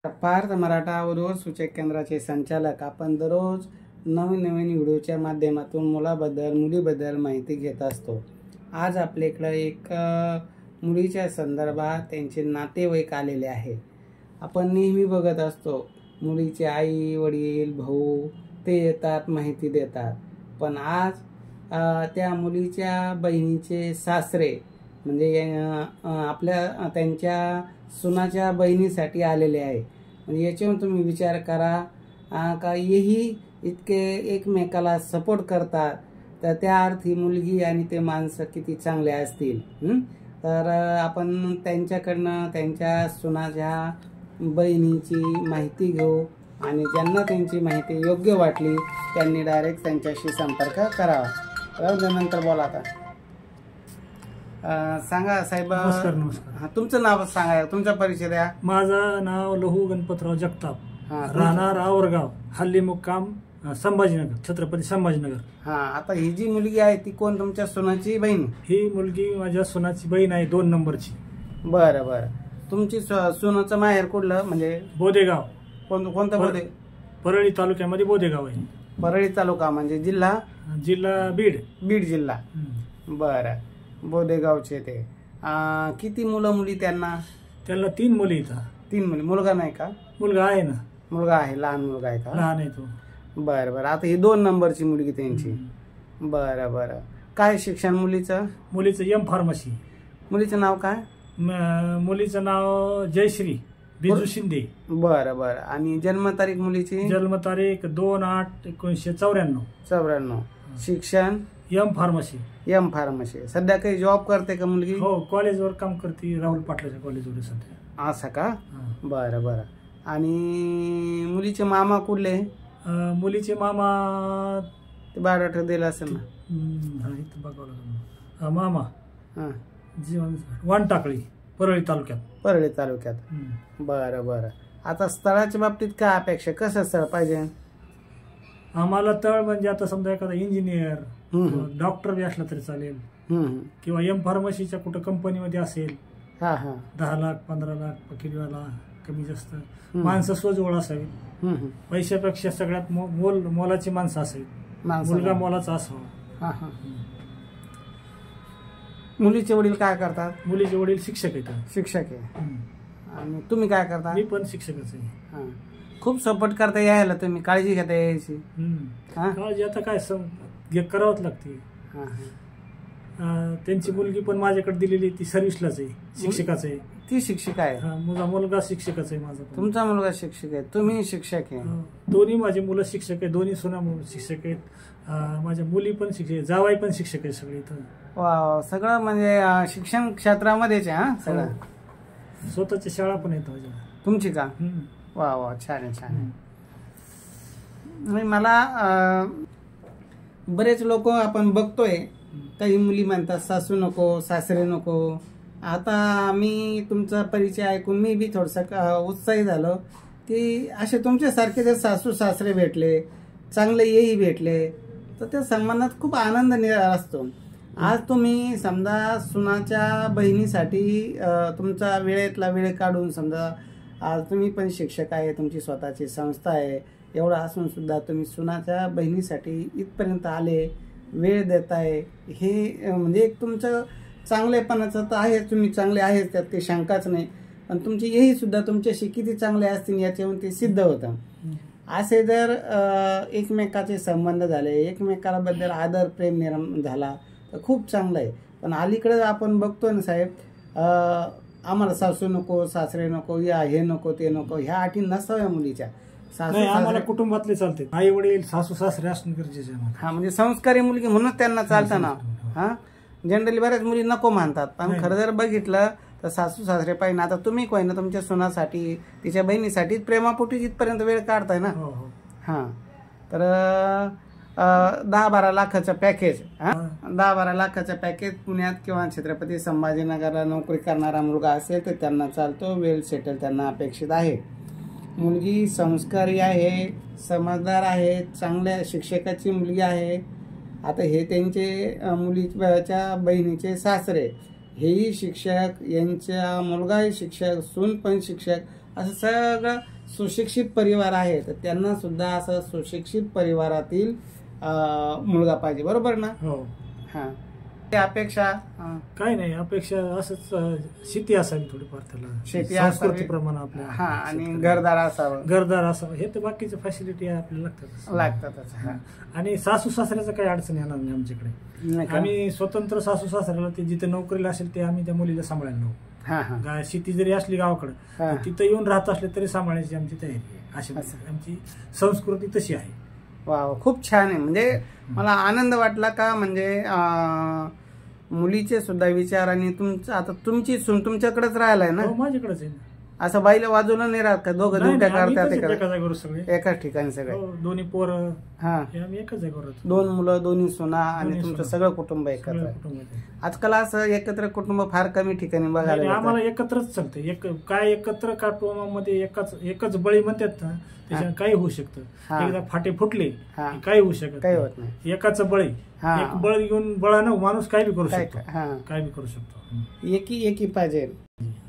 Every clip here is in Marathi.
पार्थ मराठा उद्योग सूचक केंद्राचे संचालक आपण दररोज नवीन व्हिडिओच्या माध्यमातून मुलाबद्दल मुलीबद्दल माहिती घेत असतो। आज आपल्याकडे एक मुलीच्या संदर्भात त्यांचे नातेवाईक आलेले आहे। आपण नेहमी बघत असतो मुलीचे आई वडील भाऊ ते येतात माहिती देतात, पण आज त्या मुलीच्या बहिणीचे सासरे म्हणजे आपल्या त्यांच्या सुनाच्या बहिणीसाठी आलेले आहे। म्हणजे याच्यावर तुम्ही विचार करा का हेही इतके एकमेकाला सपोर्ट करतात, तर त्या अर्थी मुलगी आणि ते माणसं किती चांगले असतील। तर आपण त्यांच्याकडनं त्यांच्या सुनाच्या बहिणीची माहिती घेऊ आणि ज्यांना त्यांची माहिती योग्य वाटली त्यांनी डायरेक्ट त्यांच्याशी संपर्क करावा। नंतर बोला आता सांगा साहेब। नमस्कार। नमस्कार। तुमचं नाव सांगा, तुमचा परिचय द्या। माझं नाव लहू गणपतराव जगताप, राहणार आवरगाव, हल्ली मुक्काम संभाजीनगर, छत्रपती संभाजीनगर। आता ही जी मुलगी आहे ती कोण तुमच्या सुनाची बहीण? ही मुलगी माझ्या सुनाची बहीण आहे, 2 नंबरची। बरं बरं। तुमची सुनाचं माहेर कुठलं म्हणजे? बोदेगाव। कोणतं बोदे? परळी तालुक्यामध्ये बोदेगाव आहे। परळी तालुका म्हणजे जिल्हा? जिल्हा बीड। बीड जिल्हा। बरं, बोदेगावचे ते। किती मुलं मुली त्यांना? त्यांना 3 मुली आहेत। 3 मुली। मुलगा नाही का? मुलगा आहे ना। मुलगा आहे, लहान मुलगा आहे का? लहान आहे तो। बरं बरं। आता ही 2 नंबरची मुलगी त्यांची। बरं बरं। काय शिक्षण मुलीचं? मुलीचं एम फार्मसी। मुलीचं नाव काय? मुलीचं नाव जयश्री बिजू शिंदे। बरं बरं। आणि जन्मतारीख मुलीची? जन्मतारीख 2/8/1994। 94। शिक्षण? M pharmacy. M pharmacy. सध्या काही जॉब करते का मुलगी? हो, कॉलेजवर काम करते, राहुल पाटलाच्या कॉलेजवर सध्या। असं का? बरं बरं। आणि मुलीचे मामा कुठले? मुलीचे मामा ते बायोडाटा दिला असेल ना? इथं बघावं लागेल। मामा जीवन वानटाकळी, परळी तालुक्यात। परळी तालुक्यात। बरं बरं। आता स्थळाच्या बाबतीत काय अपेक्षा, कसं स्थळ पाहिजे आम्हाला? तळ म्हणजे आता समजा एखादा इंजिनियर डॉक्टर बी असला तरी चालेल, किंवा एम फार्मसीच्या कुठं कंपनीमध्ये असेल। 10 लाख 15 लाख किलोला कमी जास्त माणसं सोजवळ असावी। पैशापेक्षा सगळ्यात मोलाची माणसं असावी, मुलगा मोलाचा असावा। मुलीचे वडील काय करतात? मुलीचे वडील शिक्षक आहेत। शिक्षक आहे। आणि तुम्ही काय करता? मी पण शिक्षकच आहे। खूप सपोर्ट करता यायला, तुम्ही काळजी घेता यायची? काळजी आता काय करावंच लागते। त्यांची मुलगी पण माझ्याकडे दिलेली, ती सर्व्हिसलाच आहे, शिक्षकाच आहे। ती शिक्षिका आहे? माझा मुलगा शिक्षकच आहे माझा। तुमचा मुलगा शिक्षक आहे, तुम्ही शिक्षक आहे? दोन्ही माझी मुलं शिक्षक आहे, दोन्ही सुना शिक्षक आहेत, माझ्या मुली पण शिक्षक आहेत, जावाई पण शिक्षक आहे सगळे इथं। वा, सगळं म्हणजे शिक्षण क्षेत्रामध्येच आहे सगळं? स्वतःची शाळा पण येत माझ्या। तुमची का? वा वा, छान आहे छान आहे। मला बरेच लोक आपण बघतोय, काही मुली म्हणतात सासू नको सासरे नको। आता मी तुमचा परिचय ऐकून मी बी थोडंसं उत्साही झालो की असे तुमच्यासारखे जर सासू सासरे भेटले, चांगले येई भेटले, तर त्या सन्मानात खूप आनंद असतो। आज तुम्ही समजा सुनाच्या बहिणीसाठी तुमचा वेळेतला वेळ काढून, समजा आज तुम्ही पण शिक्षक आहे, तुमची स्वतःची संस्था आहे, एवढं असून सुद्धा तुम्ही सुनाच्या बहिणीसाठी इथपर्यंत आले, वेळ देताय, हे म्हणजे एक तुमचं चांगलेपणाचं तर आहे, तुम्ही चांगले आहेत त्यात ते शंकाच नाही, पण तुमची हेही सुद्धा तुमच्याशी किती चांगले असतील याच्यावरून ते सिद्ध होतं। असे जर एकमेकाचे संबंध झाले, एकमेकाला बद्दल आदर प्रेम निर्माण झाला तर खूप चांगलं आहे। पण अलीकडे आपण बघतो ना साहेब, आम्हाला सासू नको सासरे नको, या हे नको ते नको, ह्या अटी नसाव्या मुलीच्या। आम्हाला कुटुंबातले चालते, आई वडील सासू सासरे असणं गरजेचं आहे। म्हणजे संस्कारी मुलगी म्हणून त्यांना चालतं ना। जनरली बऱ्याच मुली नको म्हणतात, पण खरं जर बघितलं तर सासू सासरे पाहिजे। आता तुम्ही काय ना तुमच्या सुनासाठी तिच्या बहिणीसाठी प्रेमापोटी जिथपर्यंत वेळ काढताय ना। तर 10-12 लाखाचं पॅकेज, 10-12 लाखाचं पॅकेज पुण्यात किंवा छत्रपती संभाजीनगरला नोकरी करणारा मुलगा असेल तर त्यांना चालतो, वेल सेटल त्यांना अपेक्षित आहे। मुलगी संस्कारी आहे, समजदार आहे, चांगल्या शिक्षकाची मुलगी आहे। आता हे त्यांचे मुलीच्या बहिणीचे सासरे हेही शिक्षक, यांचा मुलगाही शिक्षक, सून पण शिक्षक, असं सगळं सुशिक्षित परिवार आहे, तर त्यांना सुद्धा असं सुशिक्षित परिवारातील मुलगा पाहिजे, बरोबर ना? हो. हा, अपेक्षा काही नाही, अपेक्षा असंच शेती असावी थोडीफार, त्याला शेती संस्कृतीप्रमाणे आपल्या. हा, आणि घरदार असावं. घरदार असावं, हे तर बाकीच्या फॅसिलिटी आपल्याला लागतातच. आणि सासू सासऱ्याचं काही अडचण येणार नाही आमच्याकडे. आम्ही स्वतंत्र सासू सासऱ्याला, ते जिथे नोकरीला असेल ते आम्ही त्या मुलीला सांभाळायला लावू. शेती जरी असली गावाकडे, तिथं येऊन राहत असले तरी सांभाळायची आमची तयारी आहे. अशी आमची संस्कृती तशी आहे. वा, खूप छान आहे. म्हणजे मला आनंद वाटला का, म्हणजे मुलीचे सुद्धा विचार, आणि तुमचं आता तुमची सून तुमच्याकडेच राहिलाय ना? माझ्याकडेच आहे. असं बाईला बाजूला नाही राहत का? दोघं दुट्या करतात एकाच ठिकाणी सगळे? दोन्ही पोरं, एकच जागेवर, 2 मुलं, 2 सुना, आणि तुमचं सगळं कुटुंब एकत्र. आजकाल असं एकत्र कुटुंब फार कमी ठिकाणी बघायला. आम्हाला एकत्रच चालतं. काय एकत्र कुटुंबामध्ये एकच बळी म्हणतात ना, त्याच्यात काही होऊ शकतं. एकदा फाटे फुटले काही होऊ शकत, काही होत नाही. एकाच बळी, एक बळ घेऊन बळानं माणूस काही बी करू शकतो, काय बी करू शकतो. एकी पाहिजे.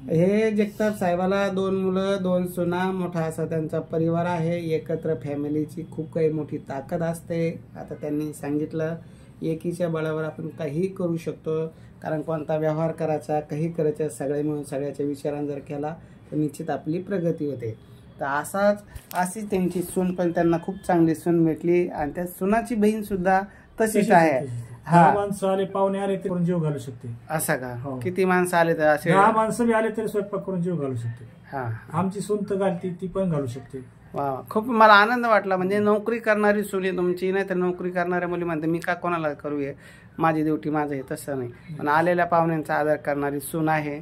हे जगताप साहेबाला 2 मुलं, 2 सुना, मोठा असा त्यांचा परिवार आहे. एकत्र फॅमिलीची खूप काही मोठी ताकद असते. आता त्यांनी सांगितलं, एकीच्या बळावर आपण काही करू शकतो. कारण कोणता व्यवहार करायचा, काही करायचं, सगळे मिळून सगळ्याच्या विचारांनी जर केला तर निश्चित आपली प्रगती होते. तर अशीच त्यांची सून, पण त्यांना खूप चांगली सून भेटली, आणि त्या सुनाची बहीण सुद्धा तशीच आहे. माणसं आले, पाहुणे आले तरी करून जीव घालू शकते. असं का? किती माणसं आले तर असे 10 माणसं बी आले तरी स्वयंपाक करून जीव घालू शकते. आमची सून तर घालती, ती पण घालू शकते. वा, खूप मला आनंद वाटला. म्हणजे नोकरी करणारी सून आहे तुमची, नाही तर नोकरी करणाऱ्या मुली म्हणते मी का कोणाला करूये, माझी ड्युटी माझं हे, तसं नाही. पण आलेल्या पाहुण्यांचा आदर करणारी सून आहे.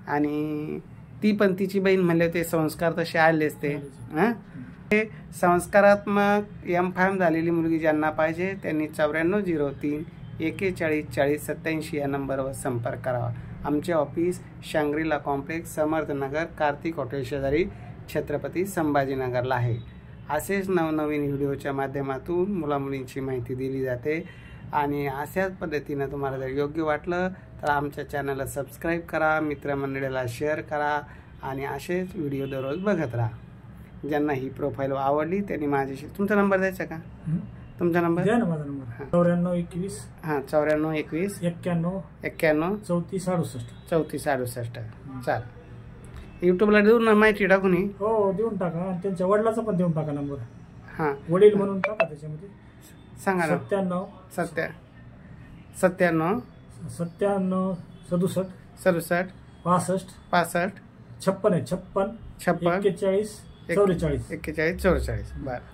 आणि ती पण तिची बहीण म्हणले ते संस्कार तसे आलेच. ते संस्कारात्मक M.Pharm झालेली मुलगी ज्यांना पाहिजे त्यांनी 9403 41 40 87 या नंबरवर संपर्क करावा. आमचे office Shangrila complex, Samarthnagar, Kartik hotel शेजारी, छत्रपती संभाजीनगरला आहे. असेच नवनवीन व्हिडिओच्या माध्यमातून मुलामुलींची माहिती दिली जाते. आणि अशाच पद्धतीनं तुम्हाला जर योग्य वाटलं तर आमच्या चॅनलला सबस्क्राईब करा, मित्रमंडळीला शेअर करा, आणि असेच व्हिडिओ दररोज बघत राहा. ज्यांना ही प्रोफाईल आवडली त्यांनी माझ्याशी, तुमचा नंबर द्यायचा का? तुमचा नंबर द्या ना. माझा नंबर 9421. 9421 91 91 34 68. चाल, युट्यूबला देऊन ना माहिती टाकून. हो, देऊन टाका. आणि त्यांच्या वडिलाचा पण देऊन टाका नंबर. वडील म्हणून टाका त्याच्यामध्ये. सांगा ना. 97 97 97 67 67 65 65 56 41 44. बरं.